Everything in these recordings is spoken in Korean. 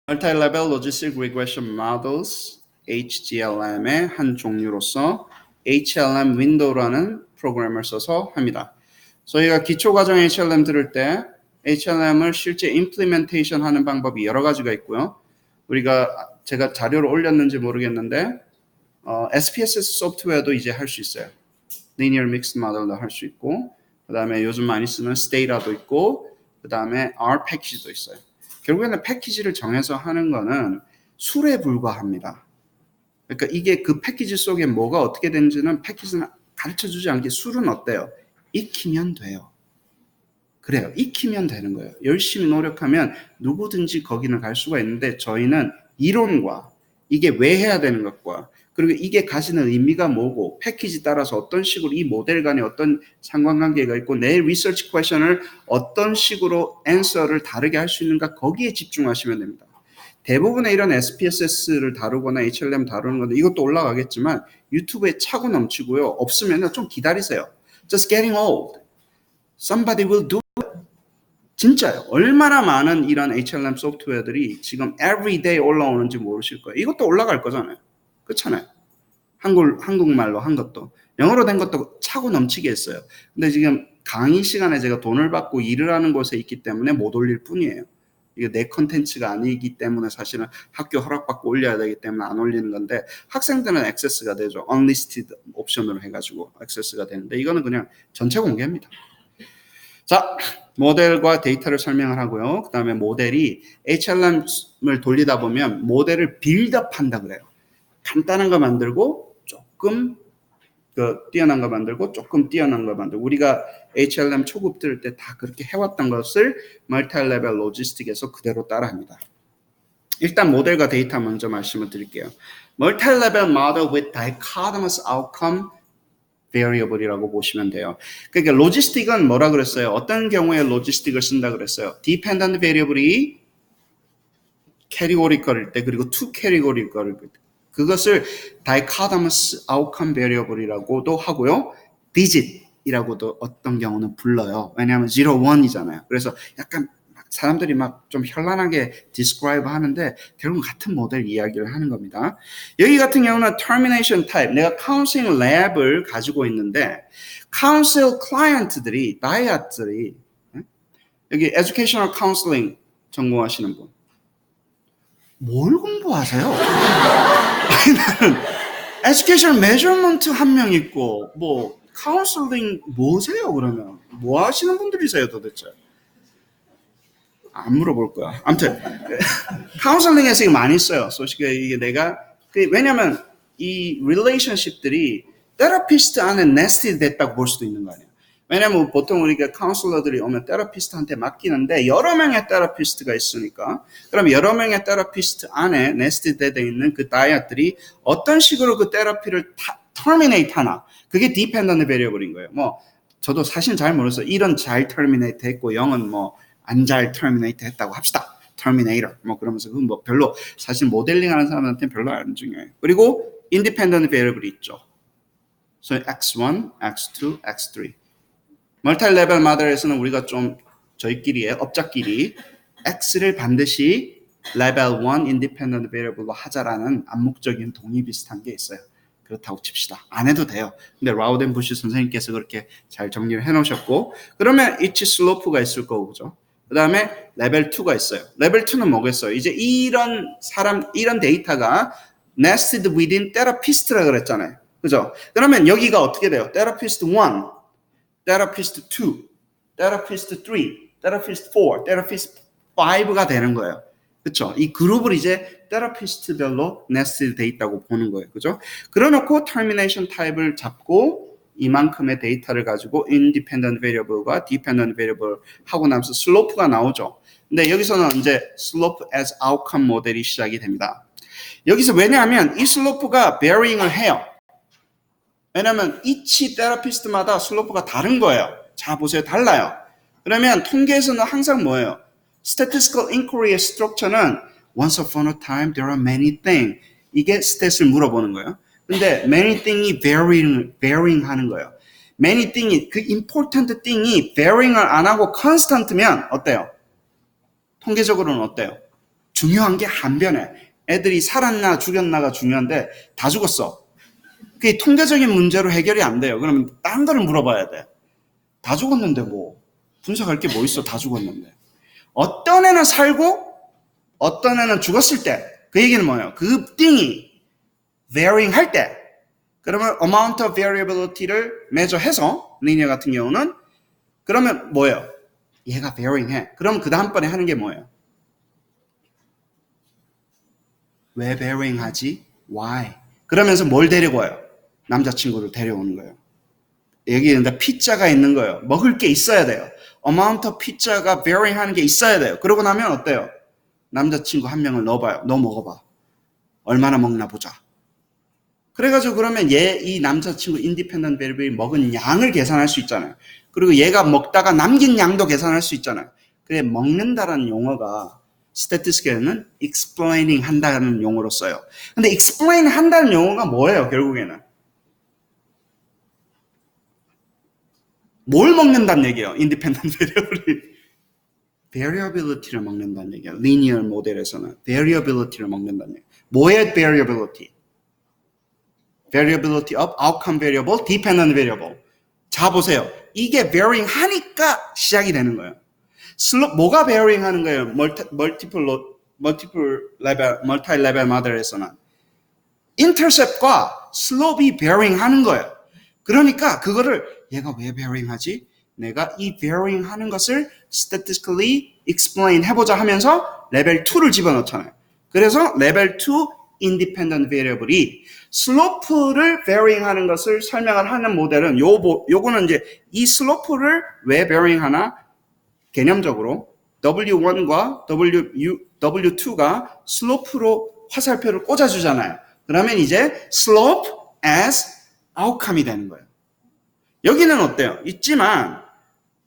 Multi-Level Logistic Regression Models, HGLM의 한 종류로서 HLM Window라는 프로그램을 써서 합니다. 저희가 기초과정 HLM 들을 때 HLM을 실제 implementation 하는 방법이 여러 가지가 있고요. 제가 자료를 올렸는지 모르겠는데 SPSS 소프트웨어도 이제 할 수 있어요. Linear Mixed Model도 할 수 있고, 그 다음에 요즘 많이 쓰는 Stata도 있고, 그 다음에 R 패키지도 있어요. 결국에는 패키지를 정해서 하는 거는 술에 불과합니다. 그러니까 이게 그 패키지 속에 뭐가 어떻게 되는지는 패키지는 가르쳐주지 않게 술은 어때요? 익히면 돼요. 그래요. 익히면 되는 거예요. 열심히 노력하면 누구든지 거기는 갈 수가 있는데 저희는 이론과 이게 왜 해야 되는 것과 그리고 이게 가지는 의미가 뭐고 패키지 따라서 어떤 식으로 이 모델 간에 어떤 상관관계가 있고 내 리서치 퀘션을 어떤 식으로 앤서를 다르게 할 수 있는가 거기에 집중하시면 됩니다. 대부분의 이런 SPSS를 다루거나 HLM 다루는 건데 이것도 올라가겠지만 유튜브에 차고 넘치고요. 없으면 좀 기다리세요. Just getting old. Somebody will do it. 진짜요. 얼마나 많은 이런 HLM 소프트웨어들이 지금 everyday 올라오는지 모르실 거예요. 이것도 올라갈 거잖아요. 그렇잖아요. 한국말로 한 것도. 영어로 된 것도 차고 넘치게 했어요. 근데 지금 강의 시간에 제가 돈을 받고 일을 하는 곳에 있기 때문에 못 올릴 뿐이에요. 이게 내 컨텐츠가 아니기 때문에 사실은 학교 허락받고 올려야 되기 때문에 안 올리는 건데 학생들은 액세스가 되죠. unlisted 옵션으로 해가지고 액세스가 되는데 이거는 그냥 전체 공개입니다. 자, 모델과 데이터를 설명을 하고요. 그 다음에 모델이 HLM을 돌리다 보면 모델을 빌드업한다 그래요. 간단한 거 만들고 조금 뛰어난 거 만들고 조금 뛰어난 거 만들고 우리가 HLM 초급 들을 때 다 그렇게 해왔던 것을 멀티레벨 로지스틱에서 그대로 따라합니다. 일단 모델과 데이터 먼저 말씀을 드릴게요. 멀티레벨 모델 with dichotomous outcome variable이라고 보시면 돼요. 그러니까 로지스틱은 뭐라 그랬어요? 어떤 경우에 로지스틱을 쓴다 그랬어요? dependent variable이 categorical일 때 그리고 two categorical일 때 그것을 dichotomous outcome variable이라고도 하고요. digit이라고도 어떤 경우는 불러요. 왜냐하면 0, 1이잖아요. 그래서 약간 사람들이 막 좀 현란하게 describe 하는데 결국은 같은 모델 이야기를 하는 겁니다. 여기 같은 경우는 termination type, 내가 counseling lab을 가지고 있는데 counsel client들이, dyad들이 여기 educational counseling 전공하시는 분 뭘 공부하세요? 아니 나는 education measurement 한 명 있고 뭐 counseling 뭐세요 그러면? 뭐 하시는 분들이세요 도대체? 안 물어볼 거야. 아무튼 카운슬링에서 이거 많이 써요. 솔직히 이게 내가 왜냐면 이 릴레이션십들이 테라피스트 안에 네스티드 됐다고 볼 수도 있는 거 아니에요. 왜냐면 보통 우리가 카운슬러들이 오면 테라피스트한테 맡기는데 여러 명의 테라피스트가 있으니까 그럼 여러 명의 테라피스트 안에 네스티드 돼 있는 그 다이아들이 어떤 식으로 그 테라피를 터미네이트 하나 그게 디펜던트 베리어블인 거예요. 뭐 저도 사실 잘 모르겠어요. 1은 잘 터미네이트 했고 0은 뭐 안 잘 터미네이트 했다고 합시다. 터미네이터 뭐 그러면서 그건 뭐 별로 사실 모델링 하는 사람한테는 별로 안 중요해요. 그리고 인디펜던트 베리어블이 있죠. So x1, x2, x3. 멀티 레벨 모델에서는 우리가 좀 저희끼리의 업자끼리 x를 반드시 레벨 1 인디펜던트 베리어블로 하자라는 암묵적인 동의 비슷한 게 있어요. 그렇다고 칩시다. 안 해도 돼요. 근데 라우덴 부시 선생님께서 그렇게 잘 정리를 해놓으셨고 그러면 each slope가 있을 거고 그죠? 그 다음에 레벨 2가 있어요. 레벨 2는 뭐겠어요? 이제 이런 데이터가 nested within therapist라 그랬잖아요. 그죠? 그러면 여기가 어떻게 돼요? therapist 1, therapist 2, therapist 3, therapist 4, therapist 5가 되는 거예요. 그렇죠? 이 그룹을 이제 테라피스트별로 nested 돼 있다고 보는 거예요. 그죠? 그래놓고 termination type을 잡고 이만큼의 데이터를 가지고 independent variable과 dependent variable 하고 나면서 slope가 나오죠. 근데 여기서는 이제 slope as outcome 모델이 시작이 됩니다. 여기서 왜냐하면 이 slope가 varying을 해요. 왜냐하면 each therapist마다 slope가 다른 거예요. 자 보세요. 달라요. 그러면 통계에서는 항상 뭐예요? Statistical inquiry의 structure는 once upon a time there are many things. 이게 stat을 물어보는 거예요. 근데 many thing이 varying 하는 거예요. many thing이 그 important thing이 varying을 안 하고 constant면 어때요? 통계적으로는 어때요? 중요한 게 한 변에 애들이 살았나 죽였나가 중요한데 다 죽었어. 그게 통계적인 문제로 해결이 안 돼요. 그러면 딴 거를 물어봐야 돼. 다 죽었는데 뭐 분석할 게 뭐 있어. 다 죽었는데. 어떤 애는 살고 어떤 애는 죽었을 때 그 얘기는 뭐예요? 그 띵이 varying 할 때 그러면 amount of variability를 measure해서 리니어 같은 경우는 그러면 뭐예요? 얘가 varying 해. 그럼 그 다음번에 하는 게 뭐예요? 왜 varying 하지? Why? 그러면서 뭘 데리고 와요? 남자친구를 데려오는 거예요. 여기에 피자가 있는 거예요. 먹을 게 있어야 돼요. amount of 피자가 varying 하는 게 있어야 돼요. 그러고 나면 어때요? 남자친구 한 명을 넣어봐요. 너 먹어봐. 얼마나 먹나 보자. 그래가지고 그러면 이 남자친구 인디펜던트 베리블이 먹은 양을 계산할 수 있잖아요. 그리고 얘가 먹다가 남긴 양도 계산할 수 있잖아요. 그래 먹는다라는 용어가 스태티스틱에는 explaining 한다는 용어로 써요. 근데 explain 한다는 용어가 뭐예요? 결국에는 뭘 먹는다는 얘기예요? 인디펜던트 베리블이 variability를 먹는다는 얘기예요. 리니어 모델에서는 variability를 먹는다는 얘기예요. 뭐의 variability? variability of outcome variable, dependent variable. 자 보세요. 이게 varying 하니까 시작이 되는 거예요. 뭐가 varying 하는 거예요? multi level 모델에서는 intercept과 slope이 varying 하는 거예요. 그러니까 그거를 얘가 왜 varying 하지? 내가 이 varying 하는 것을 statistically explain 해보자 하면서 레벨 2를 집어넣잖아요. 그래서 레벨 2 independent variable이 슬로프를 varying 하는 것을 설명을 하는 모델은 요거는 이제 이 슬로프를 왜 varying 하나 개념적으로 W1과 W2가 슬로프로 화살표를 꽂아주잖아요. 그러면 이제 slope as outcome이 되는 거예요. 여기는 어때요? 있지만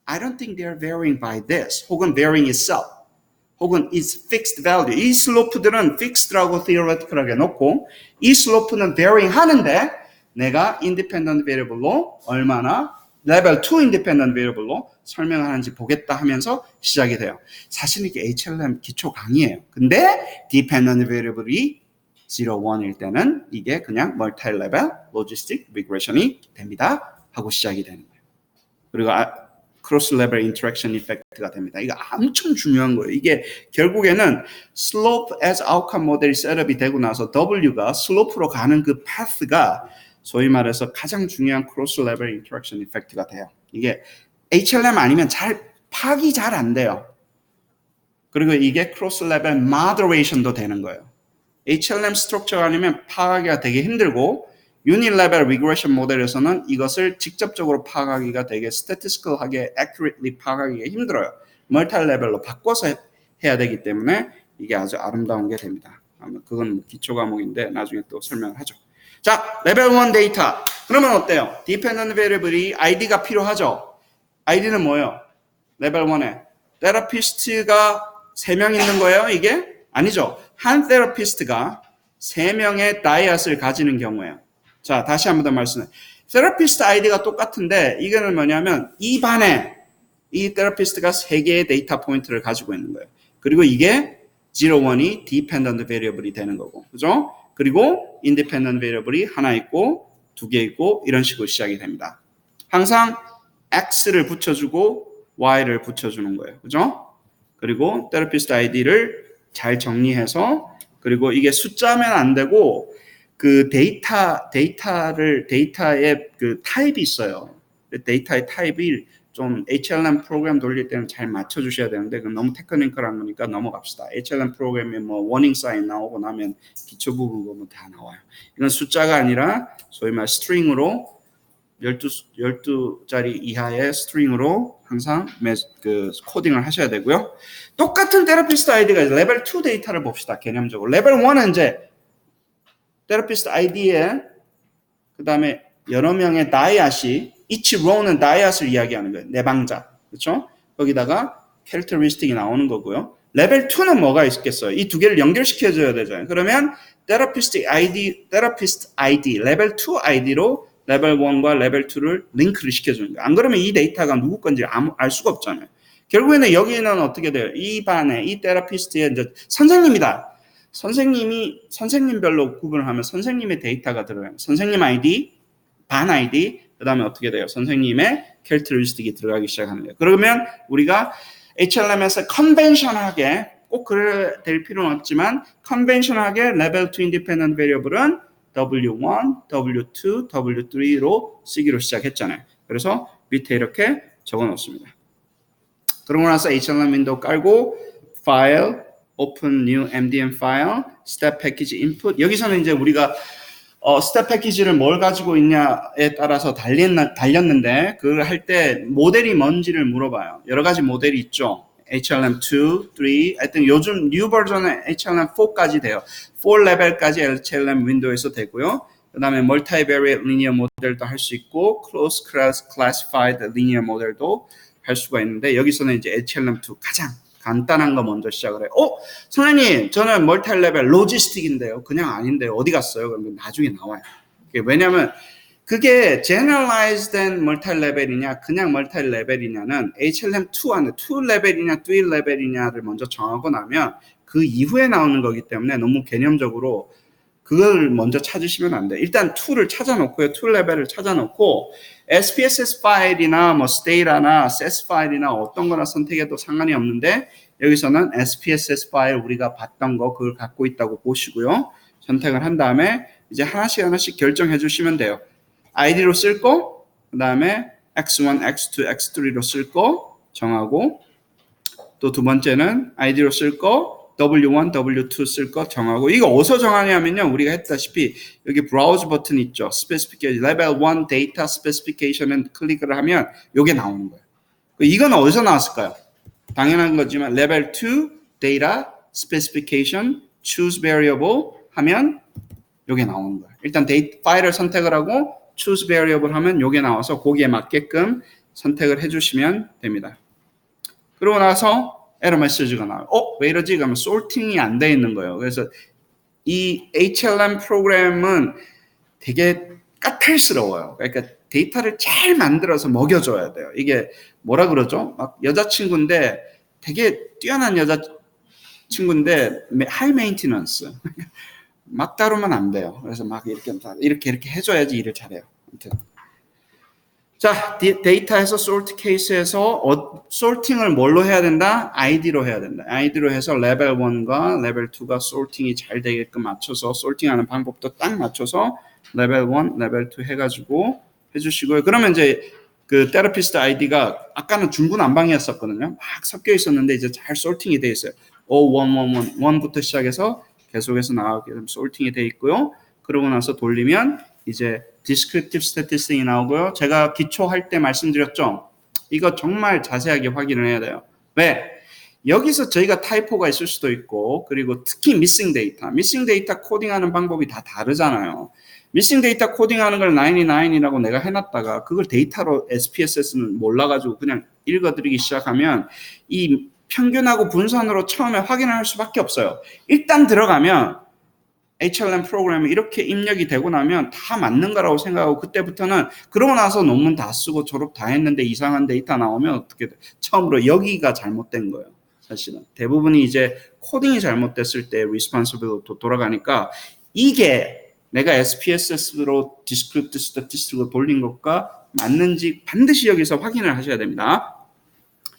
I don't think they're varying by this 혹은 varying itself 혹은 is fixed value. 이 슬로프들은 fixed라고 theoretical하게 놓고 이 슬로프는 varying 하는데 내가 independent variable로 얼마나 level 2 independent variable로 설명하는지 보겠다 하면서 시작이 돼요. 사실 이게 HLM 기초 강의예요. 근데 dependent variable이 0, 1일 때는 이게 그냥 multi-level logistic regression이 됩니다 하고 시작이 되는 거예요. 그리고 크로스 레벨 인터랙션 이펙트가 됩니다. 이거 엄청 중요한 거예요. 이게 결국에는 slope as outcome 모델이 셋업이 되고 나서 W가 슬로프로 가는 그 path가 소위 말해서 가장 중요한 크로스 레벨 인터랙션 이펙트가 돼요. 이게 HLM 아니면 파악이 잘 안 돼요. 그리고 이게 크로스 레벨 moderation도 되는 거예요. HLM 스트럭처가 아니면 파악하기가 되게 힘들고 Unilevel regression 모델에서는 이것을 직접적으로 파악하기가 되게 statistical하게 accurately 파악하기가 힘들어요. multi-level로 바꿔서 해야 되기 때문에 이게 아주 아름다운 게 됩니다. 그건 기초 과목인데 나중에 또 설명을 하죠. 자, 레벨 1 데이터. 그러면 어때요? dependent variable이 ID가 필요하죠. ID는 뭐예요? 레벨 1에 테라피스트가 3명 있는 거예요, 이게? 아니죠. 한 테라피스트가 3명의 다이엇을 가지는 경우에요. 자, 다시 한 번 더 말씀해. 테라피스트 아이디가 똑같은데 이거는 뭐냐면 이 반에 이 테라피스트가 3개의 데이터 포인트를 가지고 있는 거예요. 그리고 이게 0, 1이 dependent variable이 되는 거고. 그죠? 그리고 independent variable이 하나 있고 2개 있고 이런 식으로 시작이 됩니다. 항상 X를 붙여주고 Y를 붙여주는 거예요. 그죠? 그리고 테라피스트 아이디를 잘 정리해서 그리고 이게 숫자면 안 되고 그 데이터의 그 타입이 있어요. 데이터의 타입이 좀 HLM 프로그램 돌릴 때는 잘 맞춰주셔야 되는데 그건 너무 테크니컬한 거니까 넘어갑시다. HLM 프로그램에 뭐 워닝 사인 나오고 나면 기초 부분 보면 다 나와요. 이건 숫자가 아니라 소위 말 스트링으로 12자리 이하의 스트링으로 항상 그 코딩을 하셔야 되고요. 똑같은 테라피스트 아이디가 레벨 2 데이터를 봅시다. 개념적으로. 레벨 1은 이제 테라피스트 아이디에 그 다음에 여러 명의 다이엇이 each row는 다이엇을 이야기하는 거예요. 내방자. 그렇죠? 거기다가 캐릭터리스틱이 나오는 거고요. 레벨 2는 뭐가 있겠어요? 이 두 개를 연결시켜줘야 되잖아요. 그러면 테라피스트 아이디 레벨 2 아이디로 레벨 1과 레벨 2를 링크를 시켜주는 거예요. 안 그러면 이 데이터가 누구 건지 알 수가 없잖아요. 결국에는 여기는 어떻게 돼요? 이 반에 이 테라피스트의 이제 선생님이다. 선생님별로 구분을 하면 선생님의 데이터가 들어가요. 선생님 아이디, 반 아이디, 그다음에 어떻게 돼요? 선생님의 캐릭터리스틱이 들어가기 시작합니다. 그러면 우리가 HLM에서 컨벤셔널하게 꼭 그래야 될 필요는 없지만 컨벤셔널하게 레벨 2 인디펜던트 베리어블은 W1, W2, W3로 쓰기로 시작했잖아요. 그래서 밑에 이렇게 적어 놓습니다. 그러고 나서 HLM 윈도우 깔고 파일, open new MDM 파일, step package input. 여기서는 이제 우리가 스텝 패키지를 뭘 가지고 있냐에 따라서 달렸는데 그걸 할 때 모델이 뭔지를 물어봐요. 여러 가지 모델이 있죠. HLM 2, 3, 하여튼 요즘 뉴 버전은 HLM 4까지 돼요. 4 레벨까지 HLM 윈도우에서 되고요. 그 다음에 Multivariate Linear 모델도 할 수 있고 Close Classified Linear 모델도 할 수가 있는데 여기서는 이제 HLM2 가장 간단한 거 먼저 시작을 해요. 선생님 저는 멀티레벨 로지스틱인데요. 그냥 아닌데요. 어디 갔어요? 그러면 나중에 나와요. 왜냐하면 그게 generalized된 멀티레벨이냐 그냥 멀티레벨이냐는 HLM2 안에 2레벨이냐 3레벨이냐를 먼저 정하고 나면 그 이후에 나오는 거기 때문에 너무 개념적으로 그걸 먼저 찾으시면 안 돼요. 일단 2를 찾아놓고요. 2레벨을 찾아놓고 SPSS 파일이나 뭐 Stata나 SES 파일이나 어떤 거나 선택해도 상관이 없는데 여기서는 SPSS 파일 우리가 봤던 거 그걸 갖고 있다고 보시고요. 선택을 한 다음에 이제 하나씩 결정해 주시면 돼요. ID로 쓸 거, 그 다음에 X1, X2, X3로 쓸 거 정하고 또 두 번째는 ID로 쓸 거 W1, W2 쓸 거 정하고 이거 어디서 정하냐면요. 우리가 했다시피 여기 브라우저 버튼 있죠. 스페시피케이션, 레벨 1 데이터 스페시피케이션을 클릭을 하면 이게 나오는 거예요. 이건 어디서 나왔을까요? 당연한 거지만 레벨 2 데이터 스페시피케이션 choose variable 하면 이게 나오는 거예요. 일단 파일을 선택을 하고 choose variable 하면 이게 나와서 거기에 맞게끔 선택을 해주시면 됩니다. 그러고 나서 에러 메시지가 나와요. 왜 이러지? 그러면 sorting이 안 돼 있는 거예요. 그래서 이 HLM 프로그램은 되게 까탈스러워요. 그러니까 데이터를 잘 만들어서 먹여줘야 돼요. 이게 뭐라 그러죠? 막 여자친구인데 되게 뛰어난 여자친구인데 하이 메인티넌스. 막 다루면 안 돼요. 그래서 막 이렇게 해줘야지 일을 잘해요. 아무튼. 자, 데이터에서 sorт 케이스에서 sorting을 뭘로 해야 된다? ID로 해야 된다. ID로 해서 레벨 1과 레벨 2가 sorting이 잘 되게끔 맞춰서 sorting하는 방법도 딱 맞춰서 레벨 1, 레벨 2 해가지고 해주시고요. 그러면 이제 그 테라피스트 아이디가 아까는 중구난방이었었거든요. 막 섞여 있었는데 이제 잘 sorting이 돼 있어요. 1부터 시작해서 계속해서 나가게 되면 sorting이 돼 있고요. 그러고 나서 돌리면 이제 descriptive statistic이 나오고요. 제가 기초할 때 말씀드렸죠. 이거 정말 자세하게 확인을 해야 돼요. 왜? 여기서 저희가 타이포가 있을 수도 있고 그리고 특히 missing 데이터 코딩하는 방법이 다 다르잖아요. missing 데이터 코딩하는 걸 99이라고 내가 해놨다가 그걸 데이터로 SPSS는 몰라가지고 그냥 읽어드리기 시작하면 이 평균하고 분산으로 처음에 확인을 할 수밖에 없어요. 일단 들어가면 HLM 프로그램이 이렇게 입력이 되고 나면 다 맞는 거라고 생각하고 그때부터는 그러고 나서 논문 다 쓰고 졸업 다 했는데 이상한 데이터 나오면 어떻게 돼? 처음으로 여기가 잘못된 거예요. 사실은 대부분이 이제 코딩이 잘못됐을 때 responsibility로 돌아가니까 이게 내가 SPSS로 descriptive statistic을 돌린 것과 맞는지 반드시 여기서 확인을 하셔야 됩니다.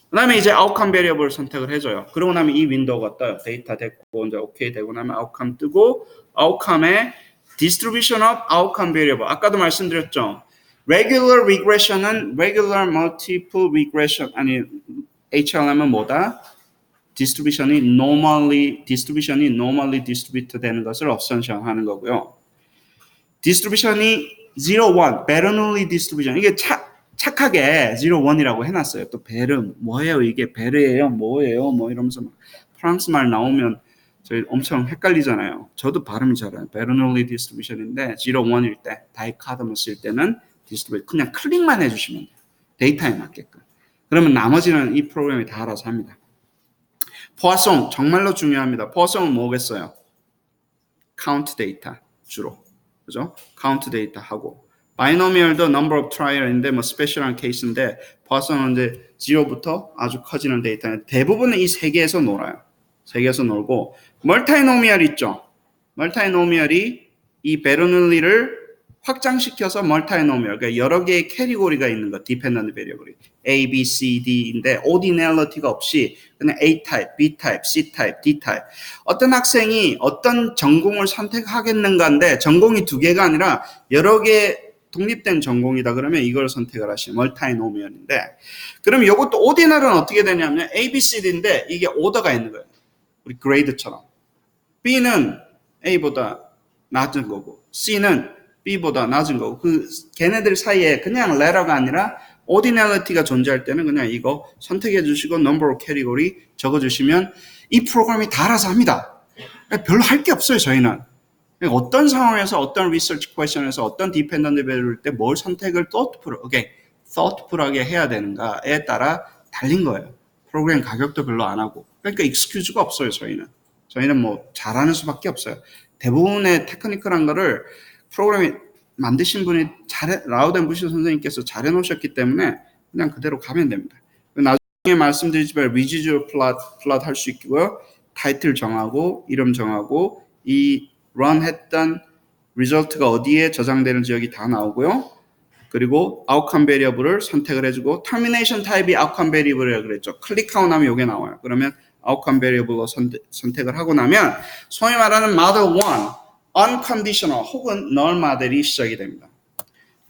그 다음에 이제 outcome variable 선택을 해줘요. 그러고 나면 이 윈도우가 떠요. 데이터 됐고 이제 오케이 되고 나면 outcome 뜨고 outcome에 distribution of outcome variable. 아까도 말씀드렸죠. regular regression은 regular multiple regression 아니 HLM은 뭐다? distribution이 normally distributed 되는 것을 assumption 하는 거고요. distribution이 0, 1, Bernoulli distribution 이게 착하게 0, 1이라고 해놨어요. 또 베르 뭐예요? 이게 베르예요? 뭐예요? 뭐 이러면서 막 프랑스 말 나오면 저희 엄청 헷갈리잖아요. 저도 발음이 잘해요. 베르놀리 디스트리뷰션인데 0, 1일 때, 다이카더머스일 때는 디스트리뷰션 그냥 클릭만 해주시면 돼요. 데이터에 맞게끔. 그러면 나머지는 이 프로그램이 다 알아서 합니다. 포화송 정말로 중요합니다. 포화송은 뭐겠어요? 카운트 데이터 주로. 그죠? 카운트 데이터 하고 바이노미얼도 number of trial인데 뭐 스페셜한 케이스인데 버스는 이제 0부터 아주 커지는 데이터는 대부분은 이 세 개에서 놀아요. 세 개에서 놀고 멀타이노미얼 있죠. 멀타이노미얼이 이 베르놀리를 확장시켜서 멀타이노미얼, 그러니까 여러 개의 캐리고리가 있는 거, 디펜던트 베리어블이 A, B, C, D인데 오디널리티가 없이 그냥 A 타입, B 타입, C 타입, D 타입. 어떤 학생이 어떤 전공을 선택하겠는가인데 전공이 두 개가 아니라 여러 개 독립된 전공이다 그러면 이걸 선택을 하시면 멀타이노미얼인데, 그럼 이것도 오디널은 어떻게 되냐면 A, B, C, D인데 이게 오더가 있는 거예요. 우리 그레이드처럼. B는 A보다 낮은 거고 C는 B보다 낮은 거고, 그 걔네들 사이에 그냥 레터가 아니라 오디널리티가 존재할 때는 그냥 이거 선택해 주시고 넘버 오브 캐리고리 적어 주시면 이 프로그램이 다 알아서 합니다. 별로 할 게 없어요. 저희는 어떤 상황에서 어떤 리서치 퀘션에서 어떤 디펜던트 밸류일 때 뭘 선택을 thoughtful하게 해야 되는가에 따라 달린 거예요. 프로그램 가격도 별로 안 하고. 그러니까 익스큐즈가 없어요. 저희는 뭐 잘하는 수밖에 없어요. 대부분의 테크니컬한 거를 프로그램이 만드신 분이 라우덴 부시 선생님께서 잘해 놓으셨기 때문에 그냥 그대로 가면 됩니다. 나중에 말씀드리지만 리지듀얼 플롯 할 수 있고요. 타이틀 정하고 이름 정하고 이 run 했던 리절트가 어디에 저장되는지 여기 다 나오고요. 그리고 outcome variable을 선택을 해주고 termination 타입이 outcome variable이라고 그랬죠. 클릭하고 나면 이게 나와요. 그러면 outcome variable로 선택을 하고 나면 소위 말하는 model 1 unconditional 혹은 null model이 시작이 됩니다.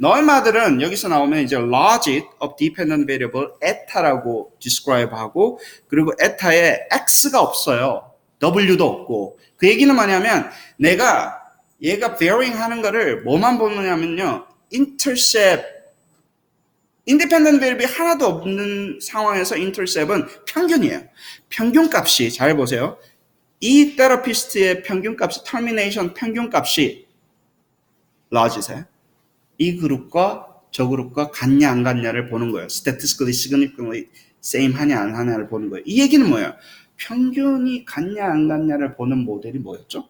null model은 여기서 나오면 이제 logic of dependent variable eta라고 describe하고, 그리고 eta에 x가 없어요. w도 없고. 그 얘기는 뭐냐면 얘가 varying 하는 거를 뭐만 보느냐면요. intercept, independent variable이 하나도 없는 상황에서 intercept은 평균이에요. 평균값이, 잘 보세요. 이 테라피스트의 평균값이, termination 평균값이 logic에 이 그룹과 저 그룹과 같냐 안 같냐를 보는 거예요. statistically significantly same 하냐 안 하냐를 보는 거예요. 이 얘기는 뭐예요? 평균이 같냐 안 같냐를 보는 모델이 뭐였죠?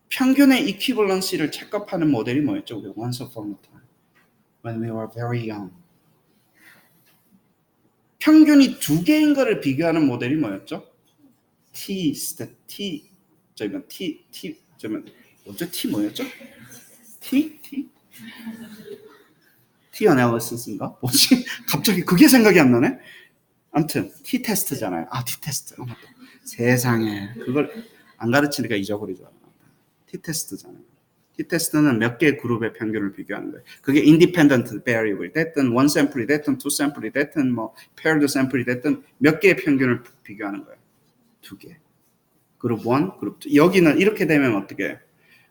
평균의 equivalency를 체크하는 모델이 뭐였죠? 우리 once upon a time when we were very young. 평균이 두 개인 거를 비교하는 모델이 뭐였죠? T 뭐였죠? T analysis인가? 뭐지? 갑자기 그게 생각이 안 나네? 아무튼 T 테스트잖아요. T 테스트. 세상에 그걸 안 가르치니까 잊어버리죠. T 테스트잖아요. T 테스트는 몇 개의 그룹의 평균을 비교하는 거예요. 그게 independent variable 됐든 one sample이 됐든 two sample이 됐든 뭐 paired sample이 됐든 몇 개의 평균을 비교하는 거예요. 두 개. 그룹 1, 그룹 2. 여기는 이렇게 되면 어떻게 해요?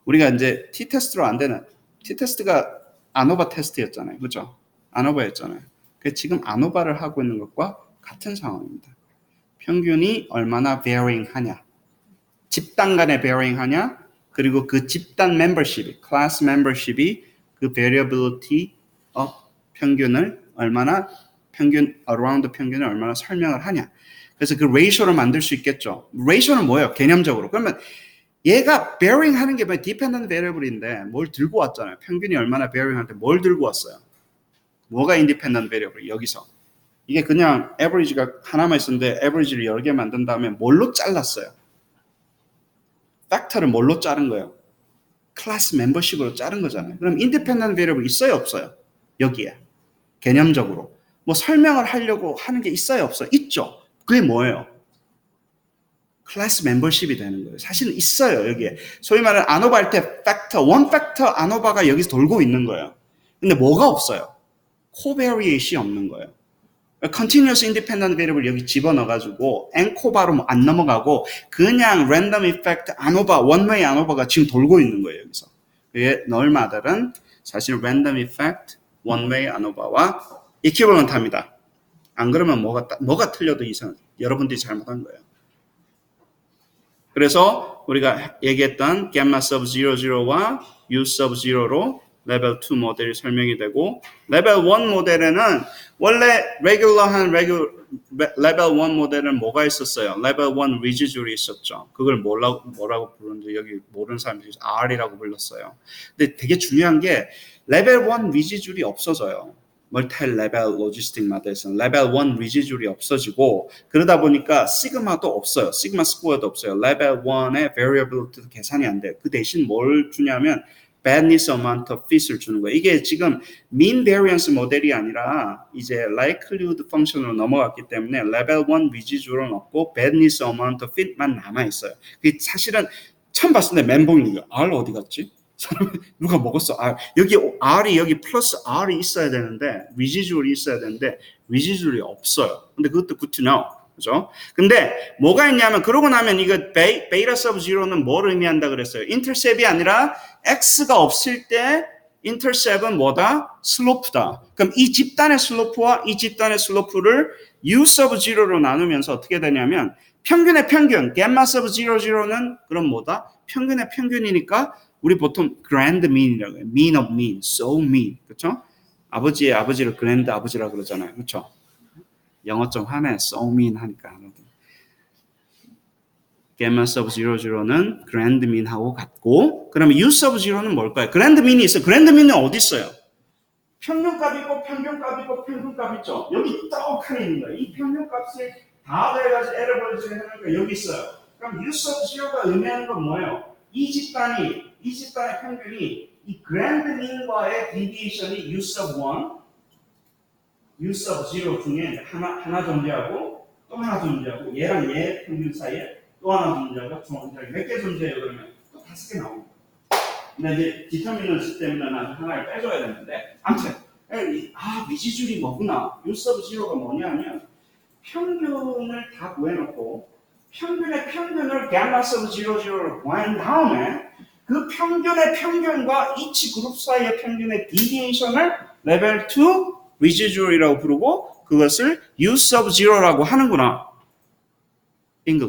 우리가 이제 T 테스트로 안 되는, T 테스트가 아노바 테스트였잖아요. 그죠? 아노바였잖아요. 그래서 지금 아노바를 하고 있는 것과 같은 상황입니다. 평균이 얼마나 varying 하냐, 집단 간에 varying 하냐, 그리고 그 집단 멤버십이, 클래스 멤버십이 그 variability of 평균을 얼마나, around 평균을 얼마나 설명을 하냐. 그래서 그 레이쇼를 만들 수 있겠죠. 레이쇼는 뭐예요? 개념적으로. 그러면 얘가 varying 하는 게 dependent variable인데 뭘 들고 왔잖아요. 평균이 얼마나 varying 할 때 뭘 들고 왔어요? 뭐가 independent variable? 여기서. 이게 그냥 average가 하나만 있었는데 average를 여러 개 만든 다음에 뭘로 잘랐어요? 팩터를 뭘로 자른 거예요? 클래스 멤버십으로 자른 거잖아요. 그럼 independent variable 있어요? 없어요? 여기에. 개념적으로. 뭐 설명을 하려고 하는 게 있어요? 없어요? 있죠. 그게 뭐예요? 클래스 멤버십이 되는 거예요. 사실은 있어요, 여기에. 소위 말하는 아노바 할 때 팩터, 원 팩터 아노바가 여기서 돌고 있는 거예요. 근데 뭐가 없어요? 코베리에이션이 없는 거예요. continuous independent variable 여기 집어넣어가지고 엔코바로 안 넘어가고 그냥 random effect 아노바, 원웨이 아노바가 지금 돌고 있는 거예요, 여기서. 그게 null model은 사실 random effect, 원웨이 아노바와 equivalent 합니다. 안 그러면 뭐가 틀려도 이상, 여러분들이 잘못한 거예요. 그래서 우리가 얘기했던 gamma sub 00와 u sub 0로 레벨 2 모델이 설명이 되고 레벨 1 모델에는 원래 레귤러한 레벨 1 모델은 뭐가 있었어요? 레벨 1 리지줄이 있었죠. 그걸 뭐라고 부르는지 여기 모르는 사람들이 R이라고 불렀어요. 근데 되게 중요한 게 레벨 1 리지줄이 없어져요. 멀티 레벨 로지스틱 마드에서는 레벨 1 리지줄이 없어지고 그러다 보니까 시그마도 없어요. 시그마 스코어도 없어요. 레벨 1의 variability도 계산이 안 돼요. 그 대신 뭘 주냐면 badness amount of fit을 주는 거예요. 이게 지금 mean variance 모델이 아니라 이제 likelihood function으로 넘어갔기 때문에 레벨 1 리지줄은 없고 badness amount of fit만 남아 있어요. 그게 사실은 처음 봤을 때 멘붕인 거예요. R 어디 갔지? 누가 먹었어? 여기 R이 여기 플러스 R이 있어야 되는데 리지줄이 있어야 되는데 리지줄이 없어요. 근데 그것도 good to know. 그죠? 근데 뭐가 있냐면 그러고 나면 이거 베이타 서브 제로는 뭘 의미한다 그랬어요? 인터셉이 아니라 x가 없을 때 인터셉은 뭐다? 슬로프다. 그럼 이 집단의 슬로프와 이 집단의 슬로프를 u 서브 제로로 나누면서 어떻게 되냐면 평균의 평균, gamma 서브 제로는 그럼 뭐다? 평균의 평균이니까 우리 보통 grand mean이라고 해요. mean of mean, so mean. 그렇죠? 아버지의 아버지를 grand 아버지라고 그러잖아요. 그렇죠? 영어 좀 하네. so mean 하니까. gamma sub 00는 grand mean하고 같고 그러면 u sub 0는 뭘까요? grand mean이 있어요. grand mean은 어디 있어요? 평균값 있고 평균값 있고 평균값 있죠. 여기 떡하니 있는 거예요. 이 평균값을 다 더해가지고 에러버리지를 해놓으니까 여기 있어요. 그럼 u sub 0가 의미하는 건 뭐예요? 이 집단의 평균이 이 grand mean과의 deviation이 u sub 1, u sub 0 중에 하나 존재하고 또 하나 존재하고 얘랑 얘 평균 사이에 또 하나 존재하고 존재하고 몇 개 존재해요? 그러면 또 5개 나옵니다. 근데 이제 디터미넌스 때문에 하나를 빼줘야 되는데 아무튼 미지줄이 뭐구나. u sub 0가 뭐냐면 평균을 다 구해놓고 평균의 평균을 gamma sub 00로 구한 다음에 그 평균의 평균과 each 그룹 사이의 평균의 deviation을 레벨 2 residual이라고 부르고 그것을 u sub 0라고 하는구나. in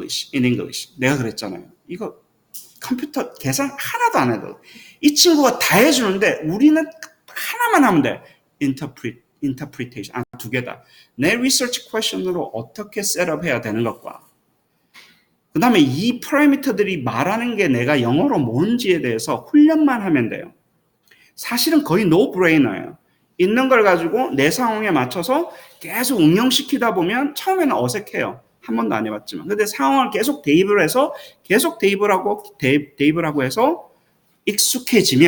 English. 내가 그랬잖아요. 이거 컴퓨터 계산 하나도 안 해도 이 친구가 다 해주는데 우리는 하나만 하면 돼. interpretation. 두 개다. 내 research question으로 어떻게 셋업해야 되는 것과 그 다음에 이 파라미터들이 말하는 게 내가 영어로 뭔지에 대해서 훈련만 하면 돼요. 사실은 거의 no-brainer예요. 있는 걸 가지고 내 상황에 맞춰서 계속 응용시키다 보면 처음에는 어색해요. 한 번도 안 해봤지만. 근데 상황을 계속 대입을 해서 대입을 하고 해서 익숙해질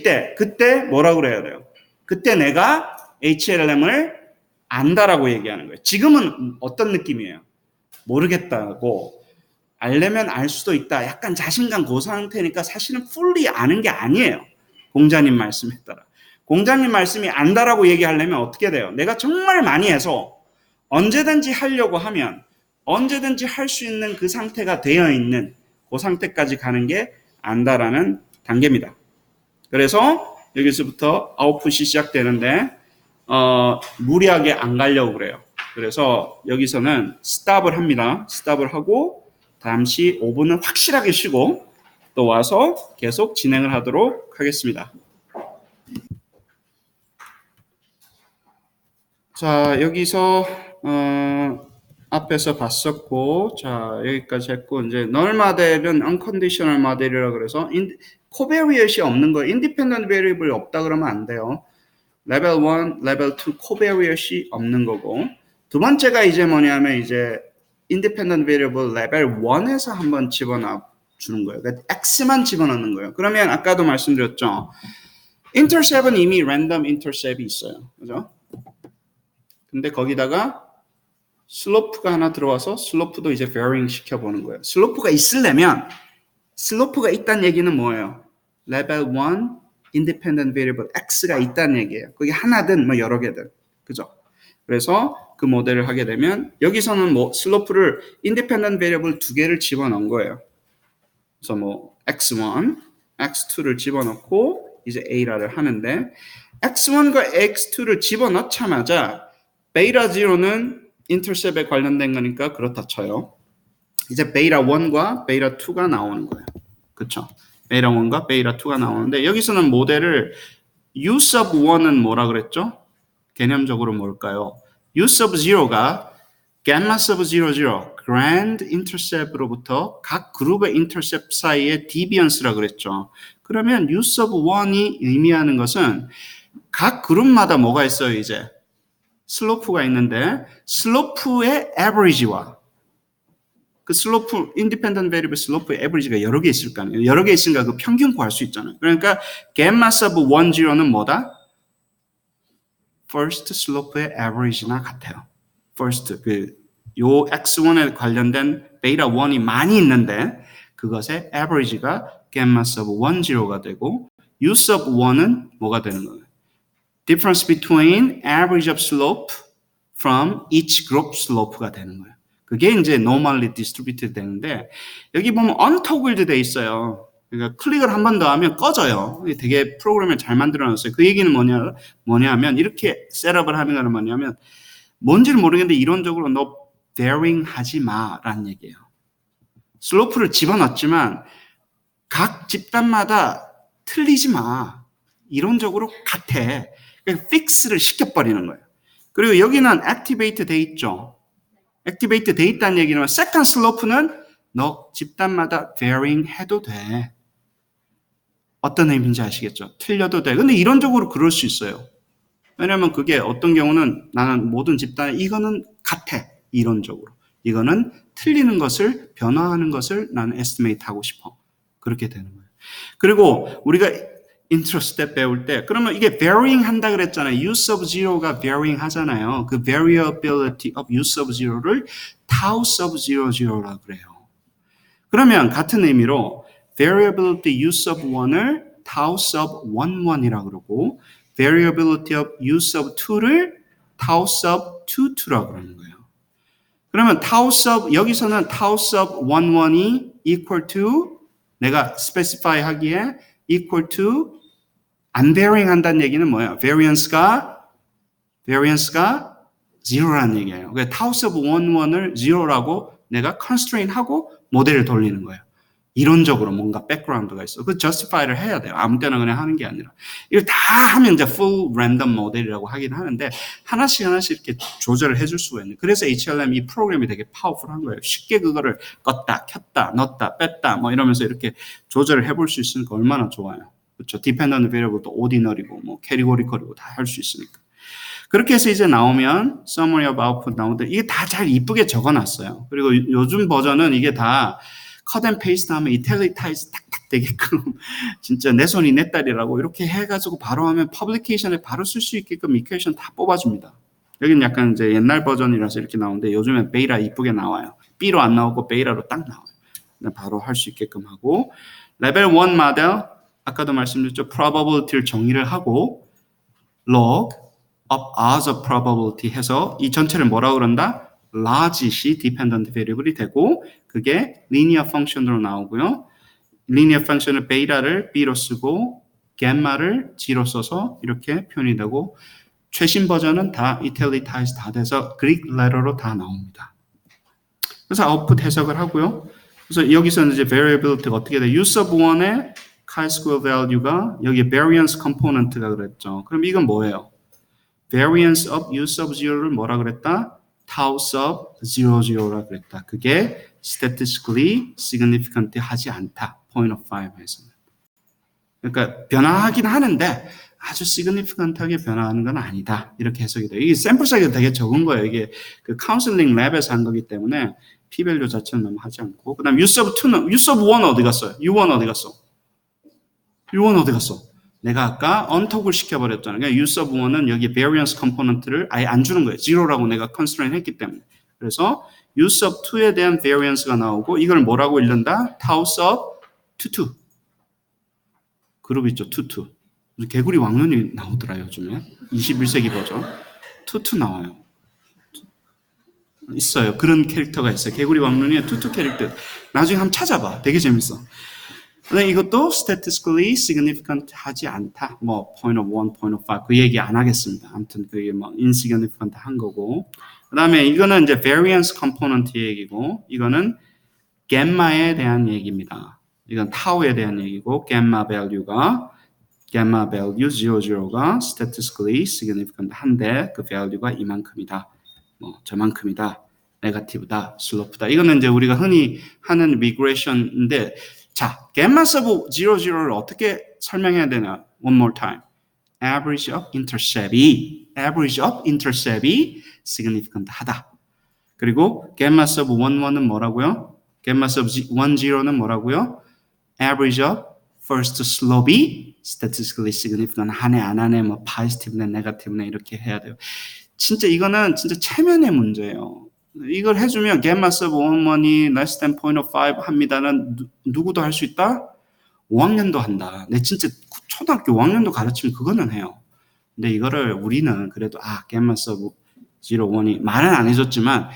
때 그때 뭐라고 그래야 돼요? 그때 내가 HLM을 안다라고 얘기하는 거예요. 지금은 어떤 느낌이에요? 모르겠다고 알려면 알 수도 있다. 약간 자신감 그 상태니까 사실은 fully 아는 게 아니에요. 공자님 말씀에 따라. 공자님 말씀이 안다라고 얘기하려면 어떻게 돼요? 내가 정말 많이 해서 언제든지 하려고 하면 언제든지 할 수 있는 그 상태가 되어 있는 그 상태까지 가는 게 안다라는 단계입니다. 그래서 여기서부터 아웃풋이 시작되는데 무리하게 안 가려고 그래요. 그래서 여기서는 스탑을 합니다. 스탑을 하고 잠시 5분은 확실하게 쉬고 또 와서 계속 진행을 하도록 하겠습니다. 자, 여기서 앞에서 봤었고, 자, 여기까지 했고, 이제 null model은 unconditional model이라 그래서 covariat이 없는 거예요. independent variable이 없다 그러면 안 돼요. 레벨 1, 레벨 2 covariat이 없는 거고, 두 번째가 이제 뭐냐면 이제 independent variable 레벨 1에서 한번 집어넣어 주는 거예요. 그러니까 x만 집어넣는 거예요. 그러면 아까도 말씀드렸죠. intercep은 이미 random intercep이 있어요. 그죠? 근데 거기다가 슬로프가 하나 들어와서 슬로프도 이제 varying 시켜보는 거예요. 슬로프가 있으려면 슬로프가 있다는 얘기는 뭐예요? 레벨 1 independent variable x가 있다는 얘기예요. 그게 하나든 뭐 여러 개든. 그죠? 그래서 그 모델을 하게 되면 여기서는 뭐 슬로프를 independent variable 두 개를 집어넣은 거예요. 그래서 뭐 x1, x2를 집어넣고 이제 A라를 하는데 x1과 x2를 집어넣자마자 베이타 0는 인터셉에 관련된 거니까 그렇다 쳐요. 이제 베이타 1과 베이타 2가 나오는 거예요. 그렇죠? 베이타 1과 베이타 2가 나오는데 여기서는 모델을 U sub 1은 뭐라 그랬죠? 개념적으로 뭘까요? U sub 0가 gamma sub 00, grand intercept로부터 각 그룹의 intercept 사이의 deviance라 그랬죠. 그러면 U sub 1이 의미하는 것은 각 그룹마다 뭐가 있어요, 이제? 슬로프가 있는데 슬로프의 average와 그 슬로프, 인디펜던트 베리블 슬로프의 에버리지가 여러 개 있을 거 아니에요. 여러 개 있으니까 그 평균 구할 수 있잖아요. 그러니까 gamma sub 10는 뭐다? first 슬로프의 average나 같아요. first 요 x1에 관련된 베이타 1이 많이 있는데 그것의 average가 gamma sub 10가 되고 u sub 1은 뭐가 되는 거예요? difference between average of slope from each group slope가 되는 거예요. 그게 이제 normally distributed 되는데 여기 보면 untoggled 돼 있어요. 그러니까 클릭을 한 번 더 하면 꺼져요. 되게 프로그램을 잘 만들어놨어요. 그 얘기는 뭐냐면 이렇게 셋업을 하는 거는 뭐냐면 뭔지를 모르겠는데 이론적으로 너 varying 하지 마라는 얘기예요. 슬로프를 집어넣었지만 각 집단마다 틀리지 마. 이론적으로 같아. 그러니까 픽스를 시켜버리는 거예요. 그리고 여기는 activate 돼 있죠. 액티베이트 돼 있다는 얘기는 second slope는 너 집단마다 varying 해도 돼. 어떤 의미인지 아시겠죠? 틀려도 돼. 근데 이론적으로 그럴 수 있어요. 왜냐면 그게 어떤 경우는 나는 모든 집단에 이거는 같아. 이론적으로. 이거는 틀리는 것을 변화하는 것을 나는 estimate 하고 싶어. 그렇게 되는 거예요. 그리고 우리가 intro step 배울 때 그러면 이게 varying 한다 그랬잖아요. U sub 0가 varying 하잖아요. 그 variability of U sub 0를 tau sub 00라고 그래요. 그러면 같은 의미로 variability U sub 1을 tau sub 11이라고 그러고 variability of U sub 2를 tau sub 22라고 그러는 거예요. 그러면 tau sub 여기서는 tau sub 11이 equal to 내가 specify 하기에 equal to 안 varying 한다는 얘기는 뭐예요? variance가 0라는 얘기예요. 그러니까 tau sub 11을 0라고 내가 constraint 하고 모델을 돌리는 거예요. 이론적으로 뭔가 백그라운드가 있어. 그 justify를 해야 돼요. 아무 때나 그냥 하는 게 아니라. 이걸 다 하면 이제 full random 모델이라고 하긴 하는데 하나씩 이렇게 조절을 해줄 수가 있는. 그래서 HLM 이 프로그램이 되게 파워풀한 거예요. 쉽게 그거를 껐다, 켰다, 넣었다, 뺐다 뭐 이러면서 이렇게 조절을 해볼 수 있으니까 얼마나 좋아요. 그렇죠. dependent variable도 ordinal이고 뭐 categorical이고 다 할 수 있으니까. 그렇게 해서 이제 나오면 summary of output 나오는데 이게 다 잘 이쁘게 적어놨어요. 그리고 요즘 버전은 이게 다 cut and paste 하면 italicize 탁탁 되게끔 진짜 내 손이 내 딸이라고 이렇게 해가지고 바로 하면 퍼블리케이션에 바로 쓸 수 있게끔 이퀘이션 다 뽑아줍니다. 여기는 약간 이제 옛날 버전이라서 이렇게 나오는데 요즘엔 베이라 이쁘게 나와요. B로 안 나오고 베이라로 딱 나와요. 바로 할 수 있게끔 하고 레벨 1 모델 아까도 말씀드렸죠. probability를 정의를 하고 log of odds of probability 해서 이 전체를 뭐라고 그런다? large시 dependent variable이 되고 그게 linear function으로 나오고요. linear function을 베이타를 B로 쓰고 gamma를 G로 써서 이렇게 표현이 되고 최신 버전은 다 italicize 다 돼서 Greek letter로 다 나옵니다. 그래서 아웃풋 해석을 하고요. 그래서 여기서는 이제 variability가 어떻게 돼? U sub 1의 chi-square value가 여기 variance component가 그랬죠. 그럼 이건 뭐예요? variance of U sub 0를 뭐라 그랬다? tau sub 00라 그랬다. 그게 statistically significant 하지 않다. 0.5에서는. 그러니까 변화하긴 하는데 아주 significant하게 변화하는 건 아니다. 이렇게 해석이 돼요. 이게 샘플 사이즈가 되게 적은 거예요. 이게 그 카운슬링 랩에서 한 거기 때문에 p-밸류 자체는 너무 하지 않고 그다음 U sub 2는 U sub 1 어디 갔어요? U1 어디 갔어? U1 어디 갔어? 내가 아까 언톡을 시켜버렸잖아요. 그러니까 U sub 1은 여기 variance component를 아예 안 주는 거예요. 0라고 내가 constraint 했기 때문에. 그래서 U sub 2에 대한 variance가 나오고 이걸 뭐라고 읽는다? tau sub 22. 그룹 있죠. 22. 개구리 왕눈이 나오더라 요즘에. 21세기 버전. 22 나와요. 있어요. 그런 캐릭터가 있어요. 개구리 왕눈이 22 캐릭터. 나중에 한번 찾아봐. 되게 재밌어. 근데 이것도 statistically significant 하지 않다. 뭐 0.1, 0.5 그 얘기 안 하겠습니다. 아무튼 그게 뭐 insignificant 한 거고. 그다음에 이거는 이제 variance component 얘기고 이거는 gamma에 대한 얘기입니다. 이건 타우에 대한 얘기고 gamma value가 gamma value 00가 statistically significant 한데 그 value가 이만큼이다. 뭐 저만큼이다. 네거티브다. 슬로프다. 이거는 이제 우리가 흔히 하는 regression인데 자, gamma sub 00를 어떻게 설명해야 되나? One more time. average of intercept이 significant 하다. 그리고 gamma sub 11은 뭐라고요? gamma sub 10는 뭐라고요? average of first slope이 statistically significant 하네 안 하네 뭐 positive네 negative네 이렇게 해야 돼요. 진짜 이거는 진짜 체면의 문제예요. 이걸 해주면 gamma sub 11이 less than 0.5 합니다는 누구도 할 수 있다? 5학년도 한다. 내 진짜 초등학교 5학년도 가르치면 그거는 해요. 근데 이거를 우리는 그래도 gamma sub 01이 말은 안 해줬지만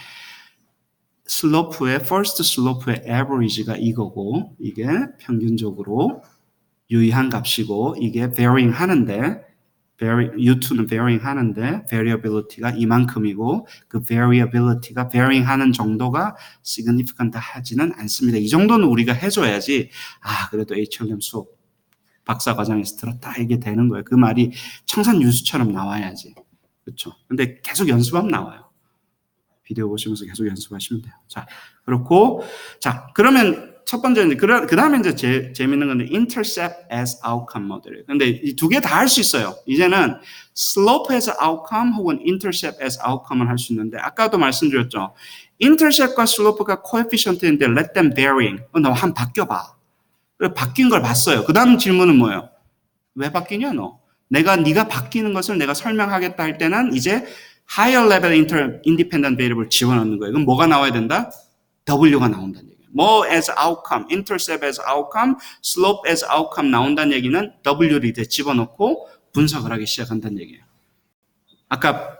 슬로프의 first slope의 average가 이거고 이게 평균적으로 유의한 값이고 이게 varying 하는데 U2는 varying 하는데 variability가 이만큼이고 그 variability가 varying 하는 정도가 significant 하지는 않습니다. 이 정도는 우리가 해줘야지 그래도 HLM 수업 박사과정에서 들었다 이게 되는 거예요. 그 말이 청산유수처럼 나와야지. 그렇죠? 근데 계속 연습하면 나와요. 비디오 보시면서 계속 연습하시면 돼요. 자, 그렇고 그러면 첫 번째는 그 다음에 이제 재밌는 건데 intercept as outcome 모델이에요. 근데 이 두 개 다 할 수 있어요. 이제는 slope as outcome 혹은 intercept as outcome을 할 수 있는데 아까도 말씀드렸죠. intercept과 slope가 coefficient인데 let them varying. 너 한번 바뀌어봐. 그래 바뀐 걸 봤어요. 그 다음 질문은 뭐예요? 왜 바뀌냐 너? 네가 바뀌는 것을 내가 설명하겠다 할 때는 이제 higher level independent variable 집어넣는 거예요. 그럼 뭐가 나와야 된다? W가 나온다는 얘기예요. 뭐 as outcome, intercept as outcome, slope as outcome 나온다는 얘기는 W를 이제 집어넣고 분석을 하기 시작한다는 얘기예요. 아까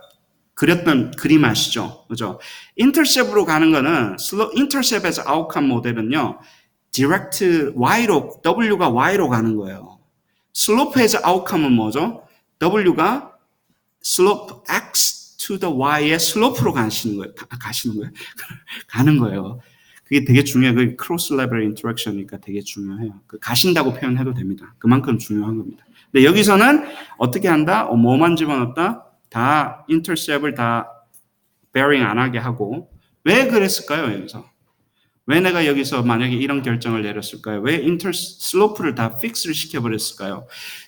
그렸던 그림 아시죠? 그죠? intercept로 가는 거는 intercept as outcome 모델은요. direct Y로, W가 Y로 가는 거예요. slope as outcome은 뭐죠? W가 slope X to the Y의 slope로 가시는 거예요. 가는 거예요. 그게 되게 중요해요. 그 cross level interaction이니까 되게 중요해요. 가신다고 표현해도 됩니다. 그만큼 중요한 겁니다. 근데 여기서는 어떻게 한다? 뭐만 집어넣었다? 다 intercept을 다 bearing 안 하게 하고 왜 그랬을까요? 여기서 왜 내가 여기서 만약에 이런 결정을 내렸을까요? 왜 슬로프를 다 픽스를 시켜버렸을까요?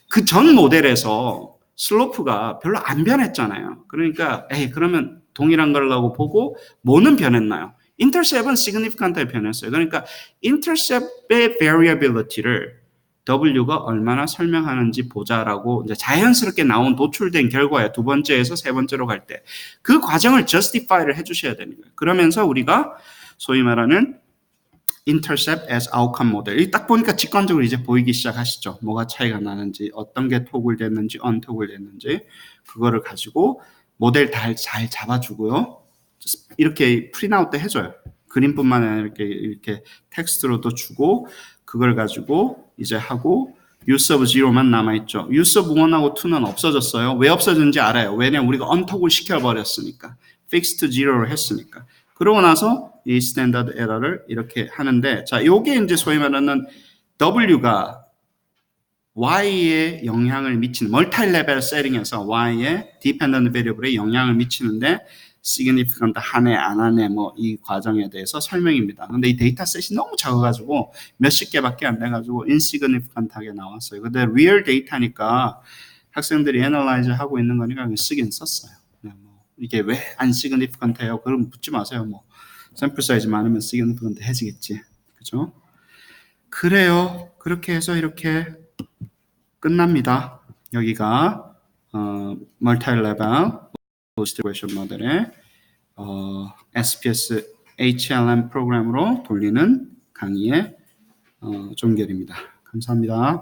그 전 모델에서 슬로프가 별로 안 변했잖아요. 그러니까 그러면 동일한 걸라고 보고 뭐는 변했나요? intercept은 significant하게 변했어요. 그러니까 intercept의 variability를 W가 얼마나 설명하는지 보자라고 이제 자연스럽게 나온 도출된 결과예요. 두 번째에서 세 번째로 갈 때. 그 과정을 justify를 해주셔야 되는 거예요. 그러면서 우리가 소위 말하는 intercept as outcome 모델. 딱 보니까 직관적으로 이제 보이기 시작하시죠. 뭐가 차이가 나는지, 어떤 게 토글 됐는지, 언토글 됐는지, 그거를 가지고 모델 잘 잡아주고요. 이렇게 프린아웃도 해줘요. 그림뿐만 아니라 이렇게 텍스트로도 주고, 그걸 가지고 이제 하고, use of zero만 남아있죠. use of 1하고 2는 없어졌어요. 왜 없어졌는지 알아요. 왜냐면 우리가 언토글 시켜버렸으니까. fixed zero를 했으니까. 그러고 나서 이 스탠다드 에러를 이렇게 하는데, 자, 요게 이제 소위 말하는 W가 Y에 영향을 미치는, 멀티 레벨 세팅에서 Y에 디펜던트 베리어블에 영향을 미치는데, significant 하네, 안 하네, 뭐, 이 과정에 대해서 설명입니다. 근데 이 데이터셋이 너무 작아가지고, 몇십 개밖에 안 돼가지고, insignificant하게 나왔어요. 근데 real 데이터니까 학생들이 analyze 하고 있는 거니까 그냥 쓰긴 썼어요. 이게 왜 안 significant 해요? 그럼 묻지 마세요. 뭐 샘플 사이즈 많으면 significant 해지겠지. 그죠? 그래요. 그렇게 해서 이렇게 끝납니다. 여기가 멀티-레벨 디스트리뷰션 모델의 SPS HLM 프로그램으로 돌리는 강의의 종결입니다. 감사합니다.